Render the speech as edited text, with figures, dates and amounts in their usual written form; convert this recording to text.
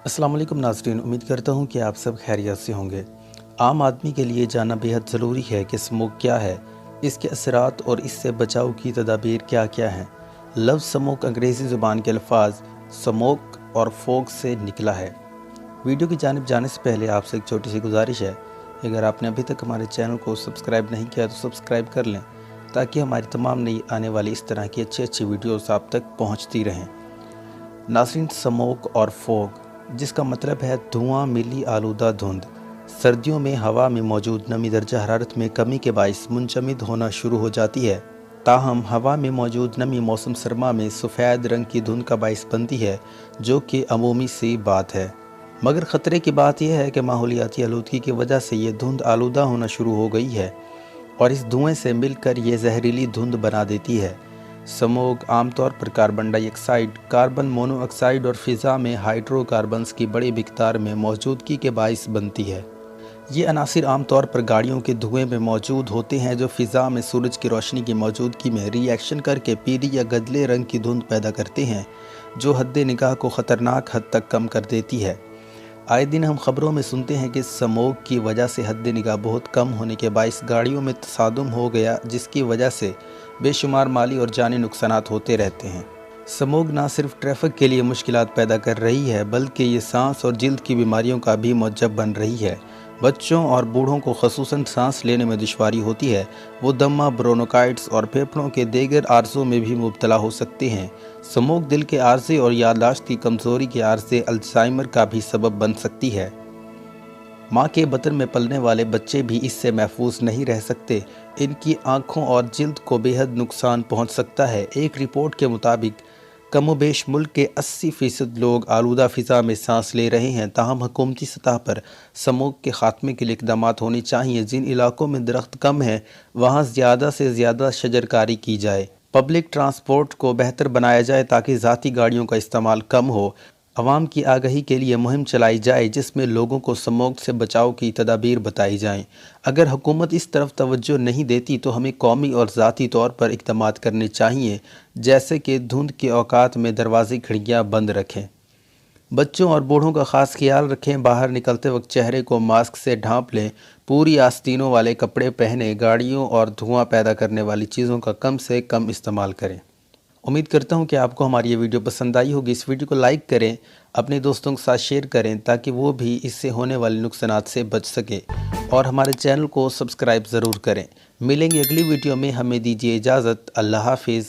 अस्सलाम वालेकुम नाज़रीन, उम्मीद करता हूँ कि आप सब खैरियत से होंगे। आम आदमी के लिए जानना बेहद ज़रूरी है कि स्मोक क्या है, इसके असरात और इससे बचाव की तदाबीर क्या क्या हैं। लफ्ज़ स्मोक अंग्रेज़ी ज़ुबान के अल्फाज स्मोक और फोग से निकला है। वीडियो की जानिब जाने से पहले आपसे एक छोटी सी गुजारिश है, अगर आपने अभी तक हमारे चैनल को सब्सक्राइब नहीं किया तो सब्सक्राइब कर लें, ताकि हमारी तमाम नई आने वाली इस तरह की अच्छी वीडियोस आप तक पहुंचती रहें। नाज़रीन, स्मोक और फोग, जिसका मतलब है धुआं मिली आलूदा धुंध, सर्दियों में हवा में मौजूद नमी दर्जा हरारत में कमी के बाइस मुंजमद होना शुरू हो जाती है। ताहम हवा में मौजूद नमी मौसम सरमा में सफ़ेद रंग की धुंध का बाइस बनती है, जो कि अमूमी सी बात है। मगर ख़तरे की बात यह है कि माहौलियाती आलूदगी की वजह से ये धुंध आलूदा होना शुरू हो गई है और इस धुएँ से मिलकर ये जहरीली धुंध बना देती है। स्मोक आमतौर पर कार्बन डाइऑक्साइड, कार्बन मोनोऑक्साइड और फ़िज़ा में हाइड्रोकार्बन्स की बड़ी मिक़दार में मौजूदगी के बाइस बनती है। ये अनासिर आमतौर पर गाड़ियों के धुएं में मौजूद होते हैं, जो फ़िज़ा में सूरज की रोशनी की मौजूदगी में रिएक्शन करके पीली या गदले रंग की धुंध पैदा करते हैं, जो हद्दे निगाह को ख़तरनाक हद तक कम कर देती है। आए दिन हम खबरों में सुनते हैं कि स्मोक की वजह से हद्दे निगाह बहुत कम होने के बाइस गाड़ियों में तसादुम हो गया, जिसकी वजह से बेशुमार माली और जानी नुकसानात होते रहते हैं। स्मोक ना सिर्फ ट्रैफिक के लिए मुश्किलात पैदा कर रही है, बल्कि ये सांस और जिल्द की बीमारियों का भी मौजब बन रही है। बच्चों और बूढ़ों को ख़ुसूसन सांस लेने में दुश्वारी होती है। वो दमा, ब्रोनोकाइट्स और फेफड़ों के दीगर आर्ज़ों में भी मुब्तला हो सकते हैं। स्मोक दिल के आर्ज़े और याददाश्त की कमज़ोरी के आर्ज़े अल्ज़ाइमर का भी सबब बन सकती है। माँ के बतन में पलने वाले बच्चे भी इससे महफूज नहीं रह सकते। इनकी आँखों और जिल्द को बेहद नुकसान पहुँच सकता है। एक रिपोर्ट के मुताबिक कमोबेश मुल्क के 80% लोग आलूदा फ़िज़ा में सांस ले रहे हैं। ताहम हुकूमती सतह पर स्मोक के ख़ात्मे के लिए इक़दामात होने चाहिए। जिन इलाकों में दरख्त कम है, वहाँ ज़्यादा से ज़्यादा शजरकारी की जाए। पब्लिक ट्रांसपोर्ट को बेहतर बनाया जाए ताकि ज़ाती गाड़ियों का इस्तेमाल कम हो। अवाम की आगाही के लिए मुहिम चलाई जाए, जिसमें लोगों को स्मोक से बचाव की तदाबीर बताई जाएं। अगर हुकूमत इस तरफ तवज्जो नहीं देती तो हमें कौमी और ज़ाती तौर पर इक़दामात करने चाहिए, जैसे कि धुंध के औकात में दरवाजे खिड़कियां बंद रखें। बच्चों और बूढ़ों का ख़ास ख्याल रखें। बाहर निकलते वक्त चेहरे को मास्क से ढांप लें। पूरी आस्तीनों वाले कपड़े पहने। गाड़ियों और धुआं पैदा करने वाली चीज़ों का कम से कम इस्तेमाल करें। उम्मीद करता हूँ कि आपको हमारी ये वीडियो पसंद आई होगी। इस वीडियो को लाइक करें, अपने दोस्तों के साथ शेयर करें, ताकि वो भी इससे होने वाले नुकसानात से बच सके, और हमारे चैनल को सब्सक्राइब ज़रूर करें। मिलेंगे अगली वीडियो में। हमें दीजिए इजाज़त। अल्लाह हाफिज़।